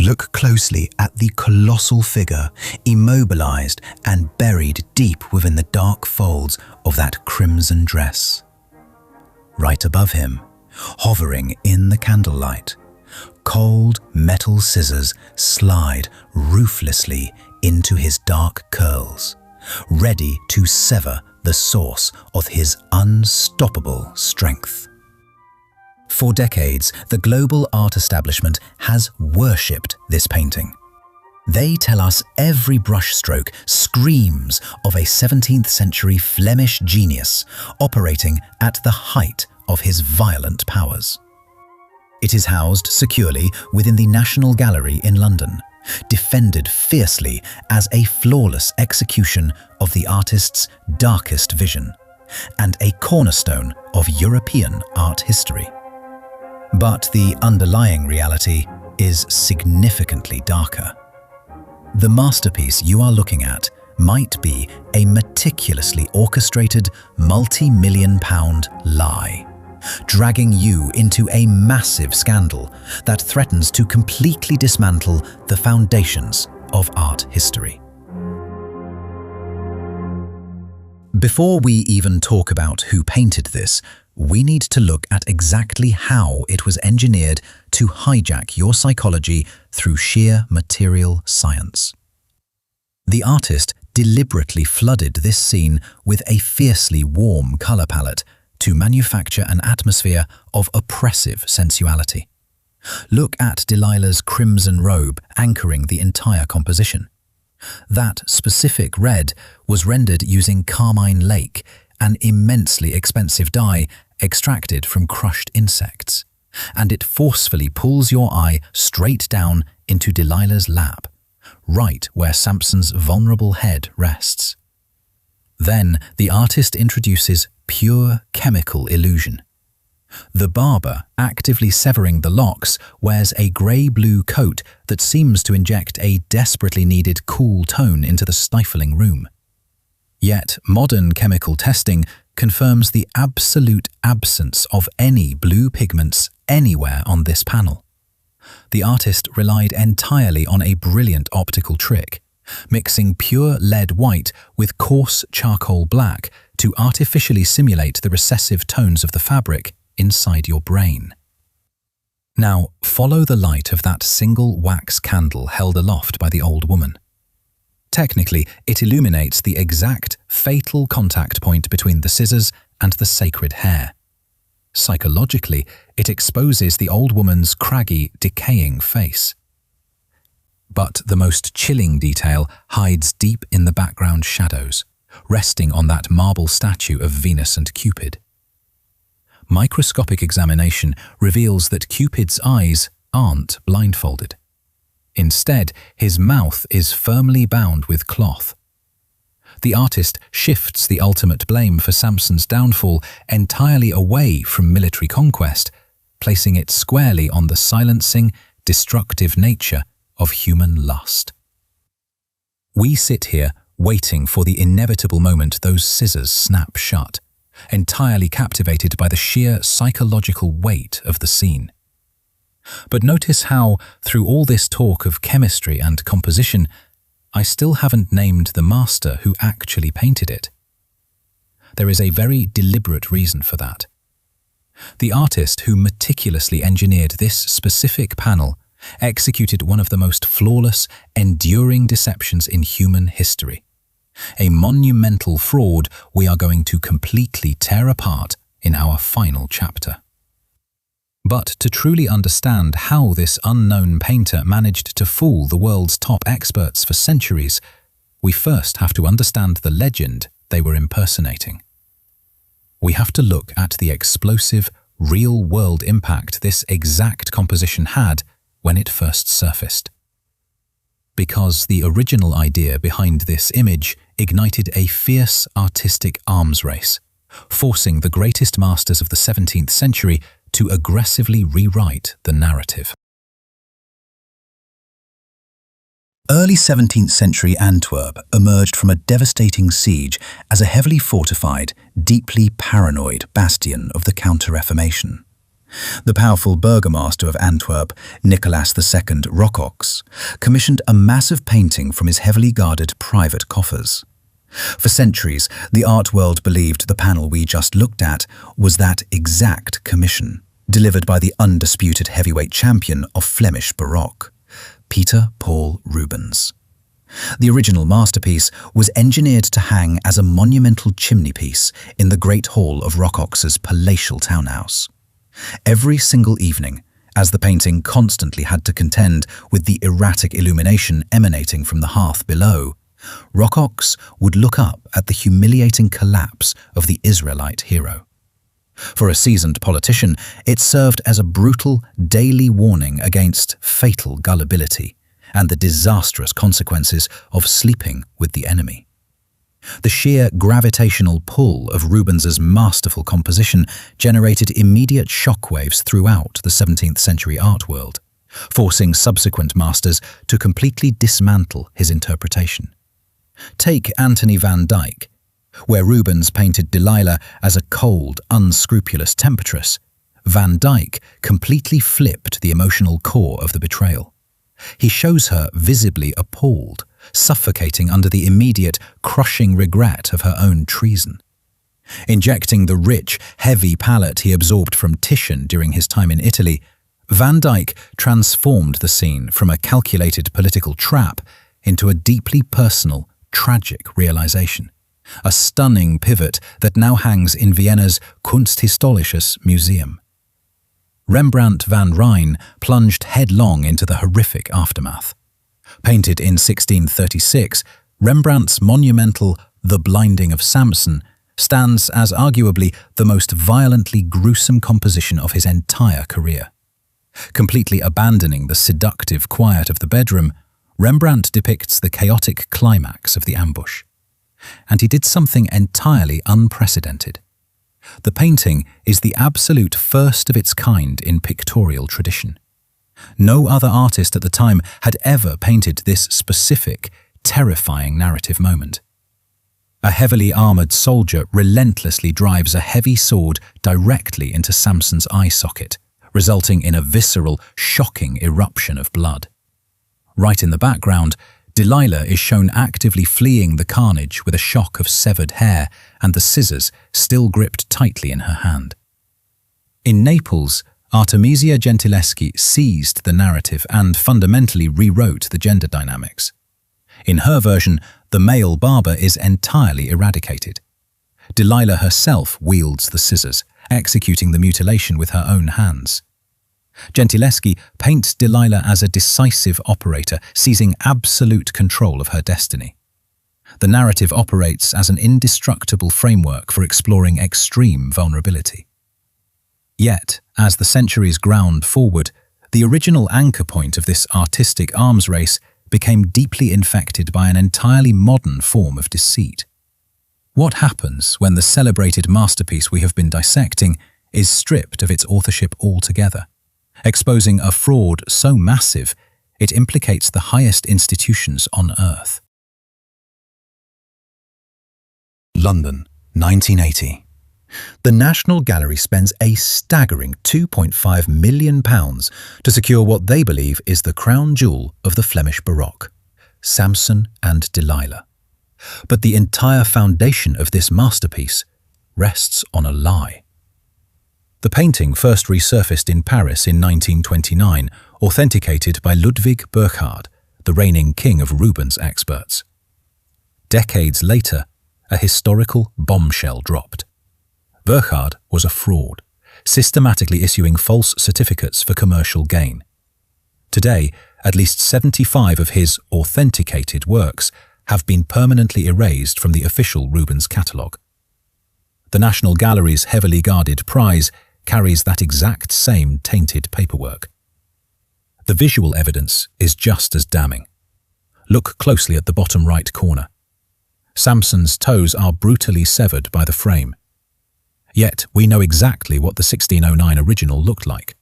Look closely at the colossal figure, immobilized and buried deep within the dark folds of that crimson dress. Right above him, hovering in the candlelight, cold metal scissors slide ruthlessly into his dark curls, ready to sever the source of his unstoppable strength. For decades, the global art establishment has worshipped this painting. They tell us every brushstroke screams of a 17th century Flemish genius operating at the height of his violent powers. It is housed securely within the National Gallery in London, defended fiercely as a flawless execution of the artist's darkest vision, and a cornerstone of European art history. But the underlying reality is significantly darker. The masterpiece you are looking at might be a meticulously orchestrated multi-million-pound lie, dragging you into a massive scandal that threatens to completely dismantle the foundations of art history. Before we even talk about who painted this, we need to look at exactly how it was engineered to hijack your psychology through sheer material science. The artist deliberately flooded this scene with a fiercely warm color palette to manufacture an atmosphere of oppressive sensuality. Look at Delilah's crimson robe anchoring the entire composition. That specific red was rendered using carmine lake, an immensely expensive dye extracted from crushed insects, and it forcefully pulls your eye straight down into Delilah's lap, right where Samson's vulnerable head rests. Then the artist introduces pure chemical illusion. The barber, actively severing the locks, wears a grey-blue coat that seems to inject a desperately needed cool tone into the stifling room. Yet modern chemical testing confirms the absolute absence of any blue pigments anywhere on this panel. The artist relied entirely on a brilliant optical trick, mixing pure lead white with coarse charcoal black to artificially simulate the recessive tones of the fabric inside your brain. Now, follow the light of that single wax candle held aloft by the old woman. Technically, it illuminates the exact fatal contact point between the scissors and the sacred hair. Psychologically, it exposes the old woman's craggy, decaying face. But the most chilling detail hides deep in the background shadows, resting on that marble statue of Venus and Cupid. Microscopic examination reveals that Cupid's eyes aren't blindfolded. Instead, his mouth is firmly bound with cloth. The artist shifts the ultimate blame for Samson's downfall entirely away from military conquest, placing it squarely on the silencing, destructive nature of human lust. We sit here waiting for the inevitable moment those scissors snap shut, entirely captivated by the sheer psychological weight of the scene. But notice how, through all this talk of chemistry and composition, I still haven't named the master who actually painted it. There is a very deliberate reason for that. The artist who meticulously engineered this specific panel executed one of the most flawless, enduring deceptions in human history. A monumental fraud we are going to completely tear apart in our final chapter. But to truly understand how this unknown painter managed to fool the world's top experts for centuries, we first have to understand the legend they were impersonating. We have to look at the explosive, real-world impact this exact composition had when it first surfaced. Because the original idea behind this image ignited a fierce artistic arms race, forcing the greatest masters of the 17th century to aggressively rewrite the narrative. Early 17th century Antwerp emerged from a devastating siege as a heavily fortified, deeply paranoid bastion of the Counter-Reformation. The powerful Burgomaster of Antwerp, Nicolaas II Rockox, commissioned a massive painting from his heavily guarded private coffers. For centuries, the art world believed the panel we just looked at was that exact commission, delivered by the undisputed heavyweight champion of Flemish Baroque, Peter Paul Rubens. The original masterpiece was engineered to hang as a monumental chimney piece in the Great Hall of Rockox's palatial townhouse. Every single evening, as the painting constantly had to contend with the erratic illumination emanating from the hearth below, Rockox would look up at the humiliating collapse of the Israelite hero. For a seasoned politician, it served as a brutal daily warning against fatal gullibility and the disastrous consequences of sleeping with the enemy. The sheer gravitational pull of Rubens's masterful composition generated immediate shockwaves throughout the 17th-century art world, forcing subsequent masters to completely dismantle his interpretation. Take Antony van Dyck, where Rubens painted Delilah as a cold, unscrupulous temptress. Van Dyck completely flipped the emotional core of the betrayal. He shows her visibly appalled, suffocating under the immediate, crushing regret of her own treason. Injecting the rich, heavy palette he absorbed from Titian during his time in Italy, Van Dyck transformed the scene from a calculated political trap into a deeply personal, tragic realization, a stunning pivot that now hangs in Vienna's Kunsthistorisches Museum. Rembrandt van Rijn plunged headlong into the horrific aftermath. Painted in 1636, Rembrandt's monumental The Blinding of Samson stands as arguably the most violently gruesome composition of his entire career. Completely abandoning the seductive quiet of the bedroom, Rembrandt depicts the chaotic climax of the ambush. And he did something entirely unprecedented. The painting is the absolute first of its kind in pictorial tradition. No other artist at the time had ever painted this specific, terrifying narrative moment. A heavily armored soldier relentlessly drives a heavy sword directly into Samson's eye socket, resulting in a visceral, shocking eruption of blood. Right in the background, Delilah is shown actively fleeing the carnage with a shock of severed hair and the scissors still gripped tightly in her hand. In Naples, Artemisia Gentileschi seized the narrative and fundamentally rewrote the gender dynamics. In her version, the male barber is entirely eradicated. Delilah herself wields the scissors, executing the mutilation with her own hands. Gentileschi paints Delilah as a decisive operator, seizing absolute control of her destiny. The narrative operates as an indestructible framework for exploring extreme vulnerability. Yet, as the centuries ground forward, the original anchor point of this artistic arms race became deeply infected by an entirely modern form of deceit. What happens when the celebrated masterpiece we have been dissecting is stripped of its authorship altogether, exposing a fraud so massive it implicates the highest institutions on earth? London, 1980. The National Gallery spends a staggering £2.5 million to secure what they believe is the crown jewel of the Flemish Baroque, Samson and Delilah. But the entire foundation of this masterpiece rests on a lie. The painting first resurfaced in Paris in 1929, authenticated by Ludwig Burchard, the reigning king of Rubens experts. Decades later, a historical bombshell dropped. Burchard was a fraud, systematically issuing false certificates for commercial gain. Today, at least 75 of his authenticated works have been permanently erased from the official Rubens catalogue. The National Gallery's heavily guarded prize carries that exact same tainted paperwork. The visual evidence is just as damning. Look closely at the bottom right corner. Samson's toes are brutally severed by the frame. Yet we know exactly what the 1609 original looked like.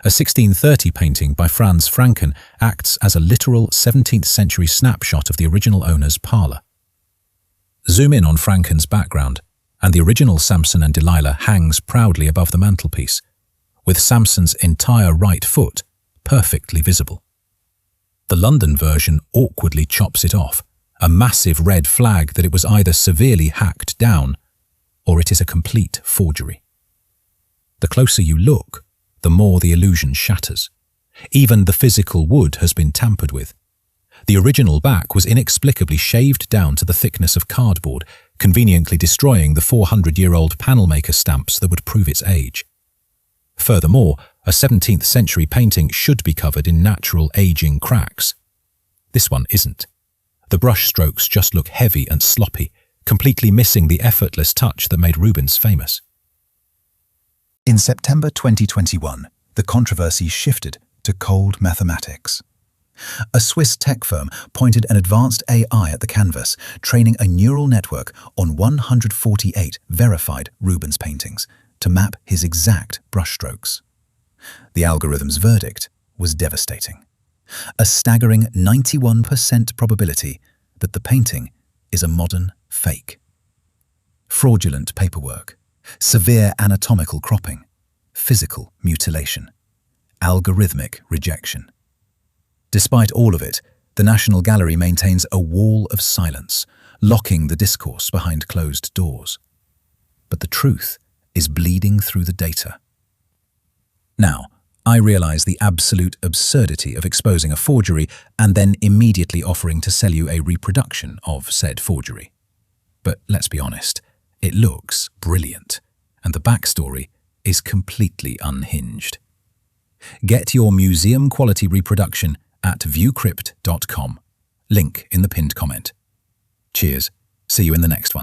A 1630 painting by Franz Franken acts as a literal 17th century snapshot of the original owner's parlour. Zoom in on Franken's background, and the original Samson and Delilah hangs proudly above the mantelpiece, with Samson's entire right foot perfectly visible. The London version awkwardly chops it off, a massive red flag that it was either severely hacked down or it is a complete forgery. The closer you look, the more the illusion shatters. Even the physical wood has been tampered with. The original back was inexplicably shaved down to the thickness of cardboard, conveniently destroying the 400-year-old panel-maker stamps that would prove its age. Furthermore, a 17th-century painting should be covered in natural aging cracks. This one isn't. The brush strokes just look heavy and sloppy, completely missing the effortless touch that made Rubens famous. In September 2021, the controversy shifted to cold mathematics. A Swiss tech firm pointed an advanced AI at the canvas, training a neural network on 148 verified Rubens paintings to map his exact brushstrokes. The algorithm's verdict was devastating. A staggering 91% probability that the painting is a modern fake. Fraudulent paperwork, severe anatomical cropping, physical mutilation, algorithmic rejection. Despite all of it, the National Gallery maintains a wall of silence, locking the discourse behind closed doors. But the truth is bleeding through the data. Now, I realize the absolute absurdity of exposing a forgery and then immediately offering to sell you a reproduction of said forgery. But let's be honest, it looks brilliant, and the backstory is completely unhinged. Get your museum-quality reproduction at viewcrypt.com. Link in the pinned comment. Cheers. See you in the next one.